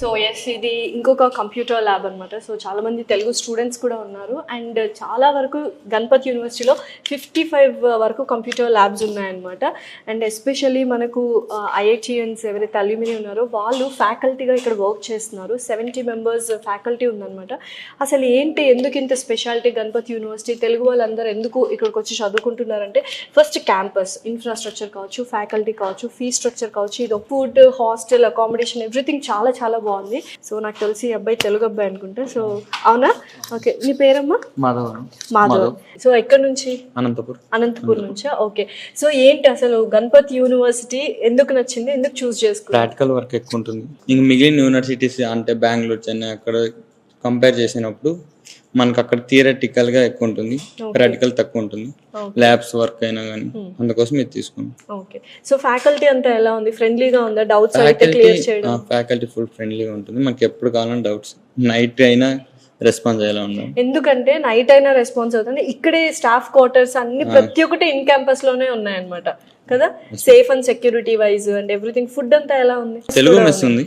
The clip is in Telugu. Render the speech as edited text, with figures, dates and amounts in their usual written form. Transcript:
సో ఎస్, ఇది ఇంకొక కంప్యూటర్ ల్యాబ్ అనమాట. సో చాలామంది తెలుగు స్టూడెంట్స్ కూడా ఉన్నారు అండ్ చాలా వరకు గణపతి యూనివర్సిటీలో 55 వరకు కంప్యూటర్ ల్యాబ్స్ ఉన్నాయన్నమాట. అండ్ ఎస్పెషల్లీ మనకు ఐఐటియన్స్ ఎవరైతే అల్యూమిని ఉన్నారో వాళ్ళు ఫ్యాకల్టీగా ఇక్కడ వర్క్ చేస్తున్నారు. 70 మెంబర్స్ ఫ్యాకల్టీ ఉందన్నమాట. అసలు ఏంటి, ఎందుకు ఇంత స్పెషాలిటీ గణపతి యూనివర్సిటీ, తెలుగు వాళ్ళందరూ ఎందుకు ఇక్కడికి వచ్చి చదువుకుంటున్నారంటే ఫస్ట్ క్యాంపస్ ఇన్ఫ్రాస్ట్రక్చర్ కావచ్చు, ఫ్యాకల్టీ కావచ్చు, ఫీ స్ట్రక్చర్ కావచ్చు, ఇది ఫుడ్, హాస్టల్, అకామిడేషన్, ఎవ్రీథింగ్ చాలా చాలా బాగుంది. సో నాకు తెలిసి ఈ అబ్బాయి తెలుగు అబ్బాయి అనుకుంటా. సో అవునా? ఓకే, నీ పేరమ్మా? మాధవ్. సో ఎక్కడి నుంచి? అనంతపూర్ నుంచా? ఓకే. సో ఏంటి అసలు గణపతి యూనివర్సిటీ ఎందుకు నచ్చింది, ఎందుకు చూస్ చేసుకున్నారు? ప్రాక్టికల్ వర్క్ ఎక్కువ ఉంటుంది. ఇంక మిగిలిన యూనివర్సిటీస్ అంటే బెంగళూరు, చెన్నై అక్కడ కంపేర్ చేసినప్పుడు మనకు అక్కడ థియరటికల్ గా ఎక్కువ ఉంటుంది, ప్రాక్టికల్ తక్కువ ఉంటుంది. ల్యాబ్స్ వర్క్ అయినా కానీ అందుకోసం ఇది తీసుకున్నాం. ఓకే. సో ఫ్యాకల్టీ అంతా ఎలా ఉంది? ఫ్రెండ్లీగా ఉందా? డౌట్స్ అయితే క్లియర్ చేయడం? ఫ్యాకల్టీ ఫుల్ ఫ్రెండ్లీగా ఉంటుంది. మనకి ఎప్పుడు కావాలన్నా డౌట్స్ నైట్ అయినా రెస్పాన్స్ అయ్యేలా ఉన్నాం. ఎందుకంటే నైట్ అయినా రెస్పాన్స్ అవుతుంది. ఇక్కడే స్టాఫ్ క్వార్టర్స్ అన్ని ప్రతి ఒక్కటి ఇన్ క్యాంపస్ లోనే ఉన్నాయన్నమాట కదా. Safe and security wise and everything. Food అంతా ఎలా ఉంది? తెలుగు మెస్ ఉంది.